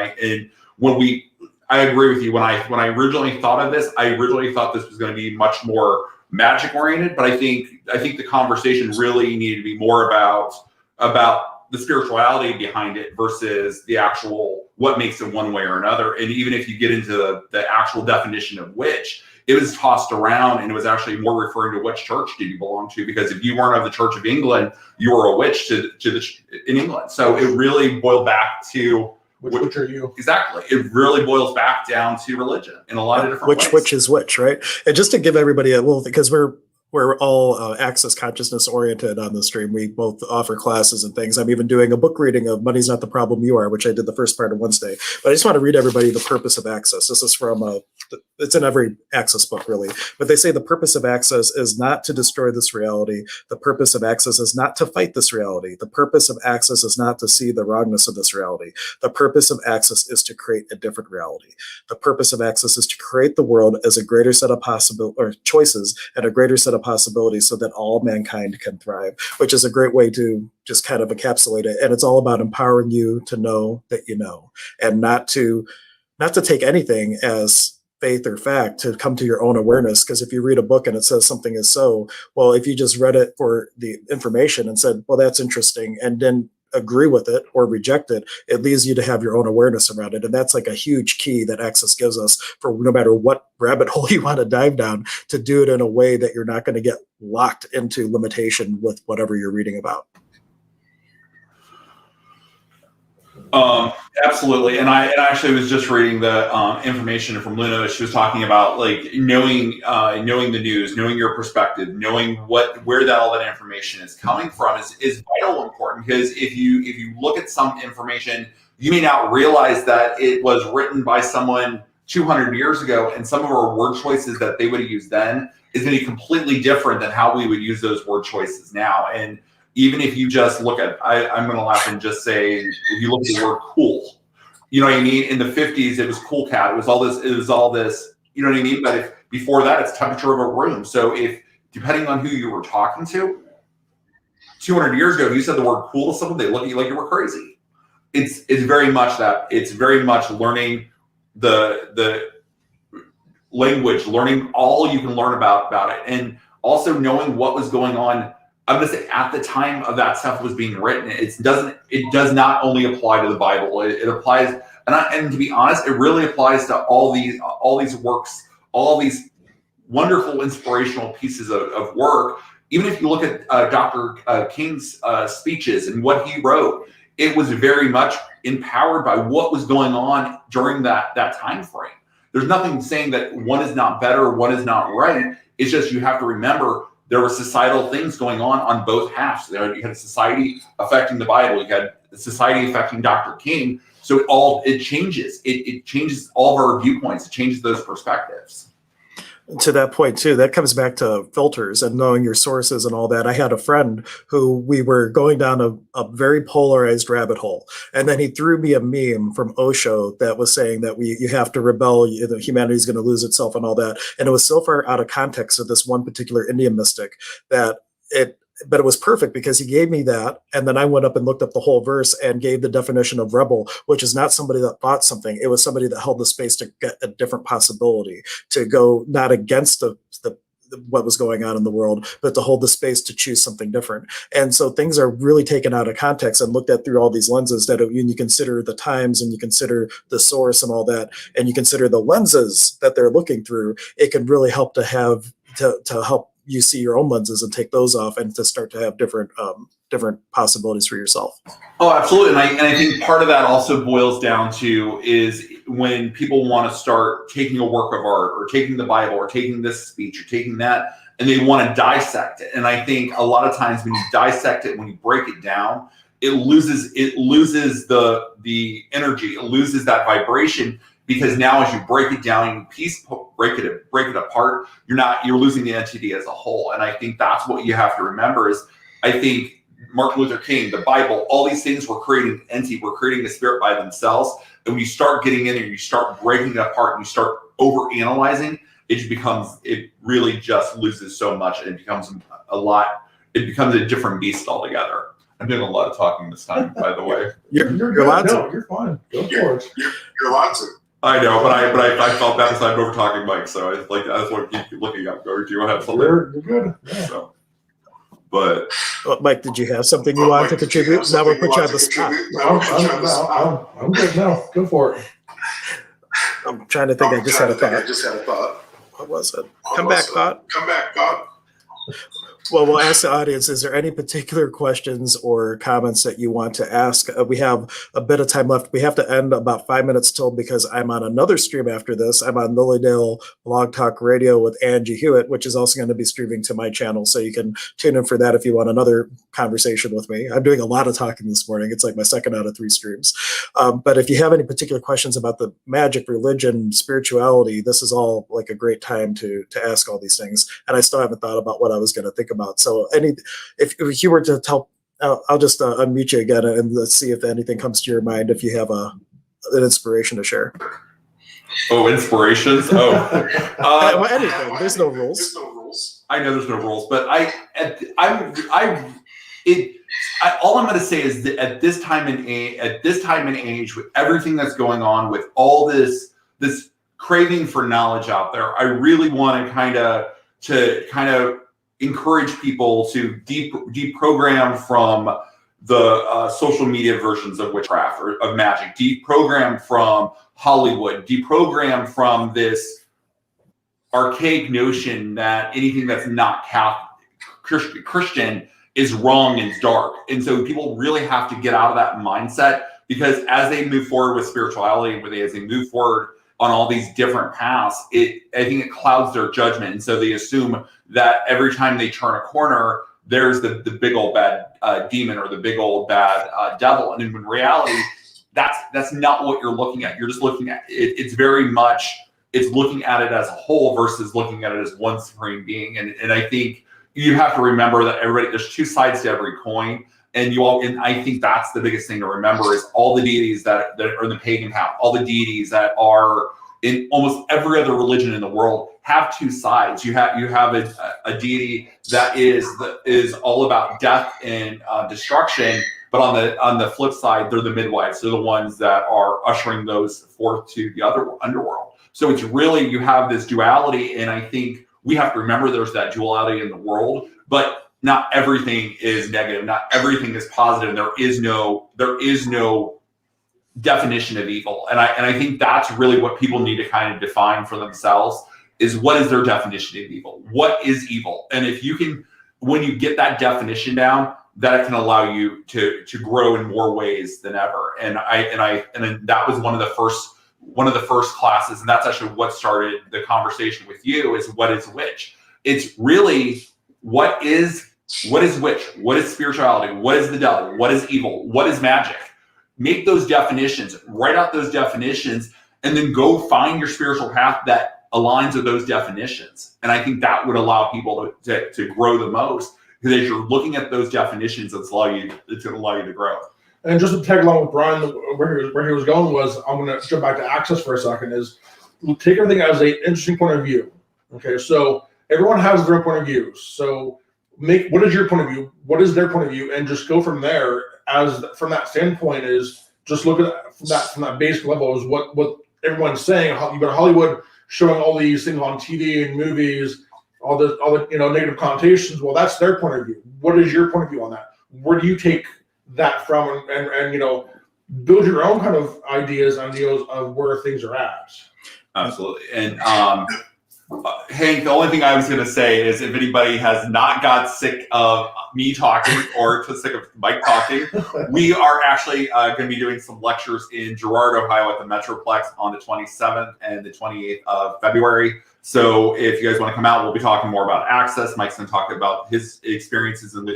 I agree with you. When I originally thought of this, I originally thought this was going to be much more magic oriented, but I think the conversation really needed to be more about the spirituality behind it versus the actual what makes it one way or another. And even if you get into the actual definition of witch, it was tossed around, and it was actually more referring to which church did you belong to, because if you weren't of the Church of England, you were a witch in England. So it really boiled back to which are you? Exactly. It really boils back down to religion in a lot of different ways. Which is which, right? And just to give everybody a little, because we're all access consciousness oriented on the stream. We both offer classes and things. I'm even doing a book reading of Money's Not the Problem You Are, which I did the first part of Wednesday. But I just want to read everybody the purpose of access. This is from it's in every access book, really. But they say the purpose of access is not to destroy this reality. The purpose of access is not to fight this reality. The purpose of access is not to see the wrongness of this reality. The purpose of access is to create a different reality. The purpose of access is to create the world as a greater set of choices and a greater set of possibilities so that all mankind can thrive, which is a great way to just kind of encapsulate it. And it's all about empowering you to know that you know, and not to take anything as faith or fact, to come to your own awareness. Because if you read a book and it says something is so, well, if you just read it for the information and said, well, that's interesting, and then agree with it or reject it, it leads you to have your own awareness around it. And that's like a huge key that access gives us for no matter what rabbit hole you want to dive down, to do it in a way that you're not going to get locked into limitation with whatever you're reading about. Absolutely. And I actually was just reading the information from Luna. She was talking about like knowing the news, knowing your perspective, knowing where all that information is coming from is vital important, because if you look at some information, you may not realize that it was written by someone 200 years ago, and some of our word choices that they would have used then is going to be completely different than how we would use those word choices now. And even if you just look at, I'm going to laugh and just say, if you look at the word cool, you know what I mean? In the 50s, it was cool cat. It was all this, you know what I mean? But Before that, it's temperature of a room. So if, depending on who you were talking to, 200 years ago, if you said the word cool to someone, they look at you like you were crazy. It's very much that. It's very much learning the language, learning all you can learn about it, and also knowing what was going on. I'm going to say at the time of that stuff was being written, it does not only apply to the Bible. It applies, and to be honest, it really applies to all these works, all these wonderful inspirational pieces of work. Even if you look at Dr. King's speeches and what he wrote, it was very much empowered by what was going on during that time frame. There's nothing saying that one is not better, one is not right. It's just you have to remember there were societal things going on both halves. You had a society affecting the Bible. You had a society affecting Dr. King. So it changes. It changes all of our viewpoints. It changes those perspectives. To that point too, that comes back to filters and knowing your sources and all that. I had a friend who we were going down a very polarized rabbit hole, and then he threw me a meme from Osho that was saying that you have to rebel, humanity is going to lose itself and all that. And it was so far out of context of this one particular Indian mystic that but it was perfect because he gave me that. And then I went up and looked up the whole verse and gave the definition of rebel, which is not somebody that thought something. It was somebody that held the space to get a different possibility, to go not against what was going on in the world, but to hold the space to choose something different. And so things are really taken out of context and looked at through all these lenses that when you consider the times and you consider the source and all that, and you consider the lenses that they're looking through, it can really help to help you see your own lenses and take those off and to start to have different possibilities for yourself. Oh, absolutely. And I think part of that also boils down to is when people want to start taking a work of art or taking the Bible or taking this speech or taking that, and they want to dissect it. And I think a lot of times when you dissect it, when you break it down, it loses the energy, it loses that vibration. Because now, as you break it down, break it apart, you're losing the entity as a whole. And I think that's what you have to remember is, I think Martin Luther King, the Bible, all these things were creating an entity, were creating a spirit by themselves. And when you start getting in there, you start breaking it apart, and you start over-analyzing, it really just loses so much, and it becomes a different beast altogether. I'm doing a lot of talking this time, by the way. You're allowed to. No, you're fine. Go for it. You're allowed to. I know, but I felt bad because I'm over talking Mike, so I just want to keep looking up. Or do you have something? You're good. Yeah. So, but Mike, did you have something you wanted to contribute? Now we'll put you on the spot. I'm good now. Go for it. I'm trying to think. I just had a thought. What was it? Come back, thought. Well, we'll ask the audience, is there any particular questions or comments that you want to ask? We have a bit of time left. We have to end about 5 minutes till because I'm on another stream after this. I'm on Lilydale Blog Talk Radio with Angie Hewitt, which is also going to be streaming to my channel. So you can tune in for that if you want another conversation with me. I'm doing a lot of talking this morning. It's like my second out of 3 streams. But if you have any particular questions about the magic, religion, spirituality, this is all like a great time to ask all these things. And I still haven't thought about what I was going to think about. So if you were to tell, I'll just unmute you again and let's see if anything comes to your mind, if you have an inspiration to share. Oh, inspirations? Oh. Well, anything. There's no rules. I know there's no rules, but all I'm going to say is that at this time and age, with everything that's going on, with all this craving for knowledge out there, I really want to kind of encourage people to deprogram from the social media versions of witchcraft or of magic, deprogram from Hollywood, deprogram from this archaic notion that anything that's not Catholic, Christian is wrong and dark. And so people really have to get out of that mindset, because as they move forward with spirituality, as they move forward on all these different paths, I think it clouds their judgment. And so they assume that every time they turn a corner, there's the big old bad demon or the big old bad devil. And in reality, that's not what you're looking at. You're just looking at it. It's looking at it as a whole versus looking at it as one supreme being. And I think you have to remember that there's two sides to every coin. And I think that's the biggest thing to remember is all the deities that are in the pagan house, all the deities that are in almost every other religion in the world have two sides. You have a deity that is all about death and destruction, but on the flip side, they're the midwives. They're the ones that are ushering those forth to the other underworld. So it's really, you have this duality, and I think we have to remember there's that duality in the world, but not everything is negative, not everything is positive. There is no definition of evil. And I think that's really what people need to kind of define for themselves, is what is their definition of evil? What is evil? And if you can, when you get that definition down, that can allow you to grow in more ways than ever. And that was one of the first classes, and that's actually what started the conversation with you, is what is witch? It's really what is witch? What is spirituality? What is the devil? What is evil? What is magic? Make those definitions, write out those definitions, and then go find your spiritual path that aligns with those definitions. And I think that would allow people to grow the most, because as you're looking at those definitions, it's going to allow you to grow. And just to tag along with Brian, where he was going was, I'm going to jump back to access for a second, is take everything as an interesting point of view. Okay, so everyone has their own point of view. So what is your point of view? What is their point of view? And just go from there. From that standpoint, is just look at from that basic level, is what everyone's saying. You've got Hollywood showing all these things on TV and movies, all the negative connotations. Well, that's their point of view. What is your point of view on that? Where do you take that from, and build your own kind of ideas of where things are at? Absolutely. And Hank, the only thing I was going to say is, if anybody has not got sick of me talking or sick of Mike talking, we are actually going to be doing some lectures in Girard, Ohio at the Metroplex on the 27th and the 28th of February. So if you guys want to come out, we'll be talking more about access. Mike's going to talk about his experiences and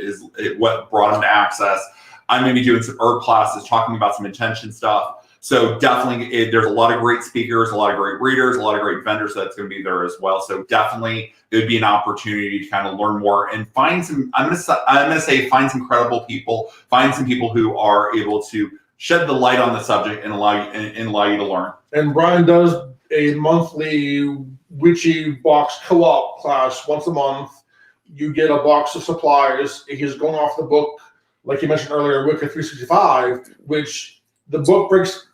what brought him to access. I'm going to be doing some herb classes, talking about some intention stuff. So definitely, there's a lot of great speakers, a lot of great readers, a lot of great vendors that's going to be there as well. So definitely, it would be an opportunity to kind of learn more and find some. I'm going to say find some credible people, find some people who are able to shed the light on the subject and allow you to learn. And Brian does a monthly witchy box co-op class once a month. You get a box of supplies. He's going off the book, like you mentioned earlier, Wicca 365, which the book breaks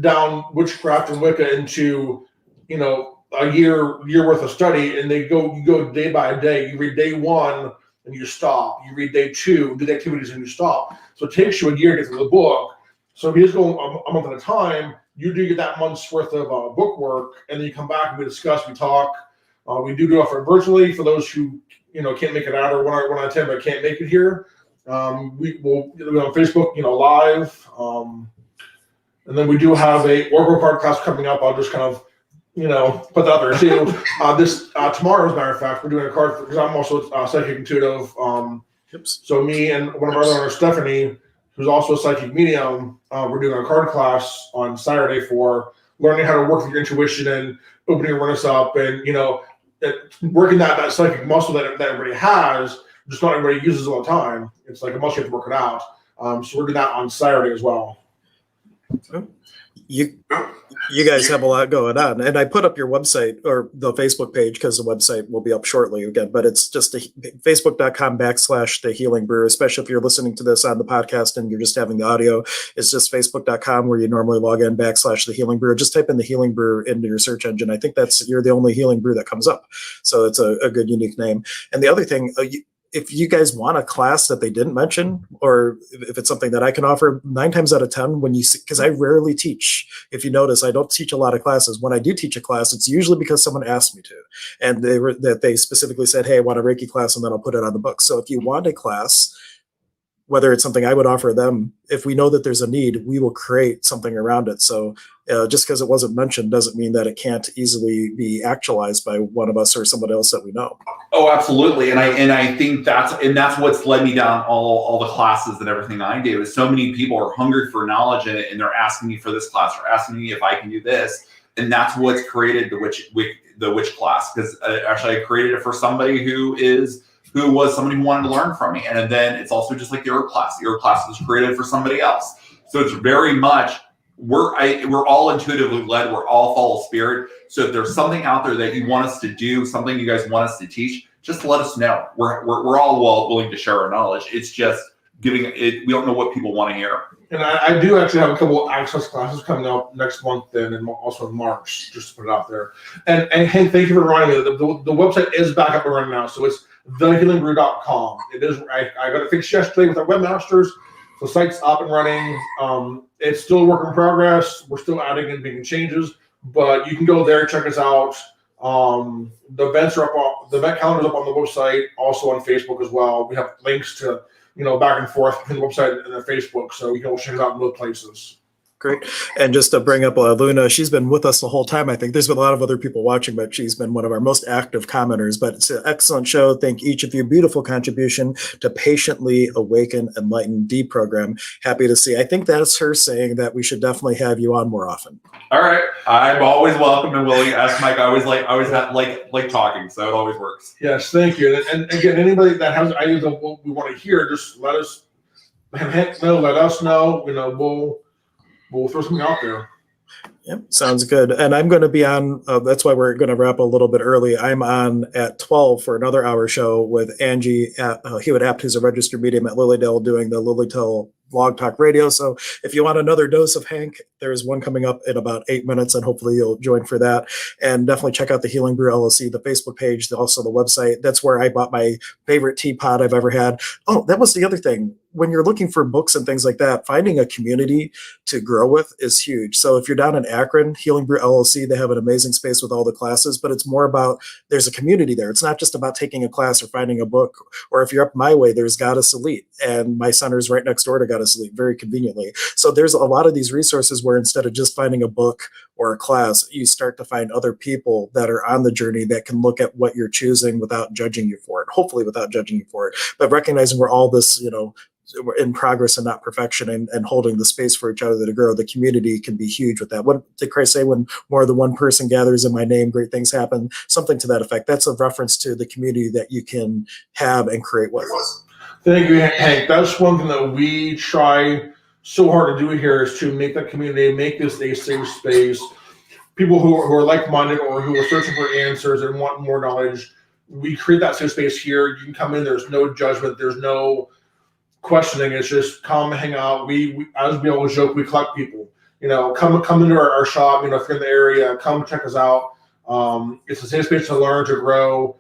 down witchcraft and Wicca into, a year worth of study, and you go day by day. You read day 1 and you stop. You read day 2, do the activities, and you stop. So it takes you a year to get through the book. So if you just go a month at a time, you do get that month's worth of book work, and then you come back and we discuss, we talk. We do offer virtually for those who can't make it out or want to attend but can't make it here. We will on Facebook, live. And then we do have a Oracle card class coming up. I'll just kind of, put that out there too. Tomorrow, as a matter of fact, we're doing a card because I'm also psychic intuitive. So me and one of our owners, Stephanie, who's also a psychic medium, we're doing a card class on Saturday for learning how to work with your intuition and opening awareness up, and working that psychic muscle that everybody has. Just not everybody uses all the time. It's like a muscle, you have to work it out. So we're doing that on Saturday as well. You guys have a lot going on, and I put up your website or the Facebook page because the website will be up shortly again, but it's just facebook.com/The Healing Brew. Especially if you're listening to this on the podcast and you're just having the audio, it's just facebook.com where you normally log in /The Healing Brew. Just type in The Healing Brew into your search engine. I think you're the only healing brew that comes up. So it's a good, unique name. And the other thing, if you guys want a class that they didn't mention, or if it's something that I can offer, 9 times out of 10, because I rarely teach. If you notice, I don't teach a lot of classes. When I do teach a class, it's usually because someone asked me to, and they specifically said, "Hey, I want a Reiki class," and then I'll put it on the book. So if you want a class, whether it's something I would offer them, if we know that there's a need, we will create something around it. So just because it wasn't mentioned doesn't mean that it can't easily be actualized by one of us or someone else that we know. Oh, absolutely. And I think that's what's led me down all the classes and everything I do, is so many people are hungry for knowledge in it, and they're asking me for this class or asking me if I can do this. And that's what's created the witch class. Because actually I created it for somebody who was somebody who wanted to learn from me. And then it's also just like the herb class. The herb class was created for somebody else. So it's very much we're all intuitively led. We're all follow spirit. So if there's something out there that you want us to do, something you guys want us to teach, just let us know. We're all willing to share our knowledge. It's just giving it. We don't know what people want to hear. And I do actually have a couple of access classes coming up next month, then, and also in March, just to put it out there. And hey, thank you for reminding me. The website is back up and running now, so it's thehealingbrew.com. It is. I got it fixed yesterday with our webmasters. The site's up and running. It's still a work in progress. We're still adding and making changes, but you can go there, check us out. The events are up. The event calendar is up on the website, also on Facebook as well. We have links to, back and forth between the website and the Facebook, so you can check it out in both places. Great. And just to bring up Luna, she's been with us the whole time. I think there's been a lot of other people watching, but she's been one of our most active commenters. But it's an excellent show. Thank each of you. Beautiful contribution to patiently awaken, enlighten, deprogram. Happy to see. I think that's her saying that we should definitely have you on more often. All right. I'm always welcome and willing. Ask Mike. I always like talking, so it always works. Yes, thank you. And again, anybody that has ideas of what we want to hear, just let us know. We'll throw something out there. Yep, sounds good. And I'm going to be on, that's why we're going to wrap a little bit early. I'm on at 12 for another hour show with Angie Hewitt Apt, who's a registered medium at Lilydale, doing the Lilydale Blog Talk Radio. So if you want another dose of Hank, there's one coming up in about 8 minutes, and hopefully you'll join for that. And definitely check out the Healing Brew LLC, the Facebook page, also the website. That's where I bought my favorite teapot I've ever had. Oh, that was the other thing. When you're looking for books and things like that, finding a community to grow with is huge. So if you're down in Akron, Healing Brew LLC, they have an amazing space with all the classes, but it's more about there's a community there. It's not just about taking a class or finding a book. Or if you're up my way, there's Goddess Elite, and my center's right next door to Goddess Elite, very conveniently. So there's a lot of these resources where instead of just finding a book or a class, you start to find other people that are on the journey that can look at what you're choosing without judging you for it, hopefully without judging you for it, but recognizing we're all this, we're in progress and not perfection, and holding the space for each other to grow. The community can be huge with that. What did Christ say? When more than one person gathers in my name, great things happen. Something to that effect. That's a reference to the community that you can have and create with. Thank you, Hank. That's one thing that we try so hard to do here, is to make that community, make this a safe space. People who are like-minded or who are searching for answers and want more knowledge, we create that safe space here. You can come in. There's no judgment. There's no questioning. It's just come hang out. We as we always joke, we collect people. Come into our shop. If you're in the area, come check us out. It's a safe space to learn, to grow.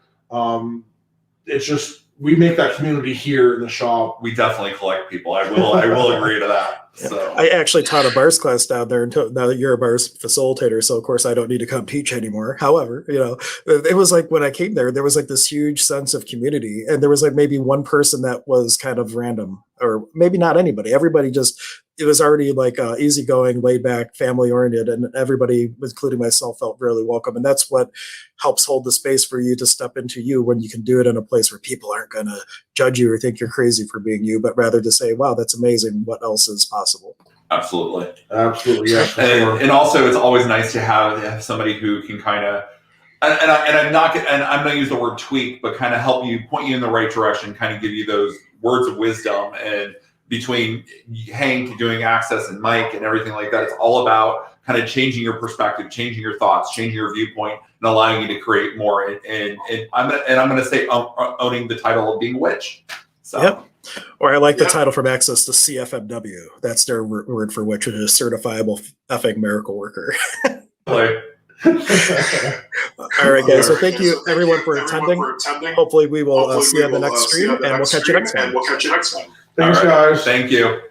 It's just, we make that community here in the shop. We definitely collect people. I will agree to that. So I actually taught a bars class down there until now that you're a bars facilitator. So of course I don't need to come teach anymore. However, it was like when I came there was like this huge sense of community, and there was like maybe one person that was kind of random, or maybe not anybody. Everybody it was already like easygoing, laid back, family oriented, and everybody, including myself, felt really welcome. And that's what helps hold the space for you to step into you, when you can do it in a place where people aren't going to judge you or think you're crazy for being you, but rather to say, wow, that's amazing. What else is possible? Absolutely. Yeah. And also it's always nice to have somebody who can kind of, and I'm going to use the word tweak, but kind of help you, point you in the right direction, kind of give you those words of wisdom. And between Hank doing Access and Mike and everything like that, it's all about kind of changing your perspective, changing your thoughts, changing your viewpoint, and allowing you to create more. And I'm going to say owning the title of being a witch. So. Yep. Or I like the title from Access, the CFMW. That's their word for witch, which is certifiable effing miracle worker. Play. All right, guys. So thank you, everyone, for attending. Hopefully we will see you on the next stream, and we'll catch you next time. Thanks, guys. Thank you.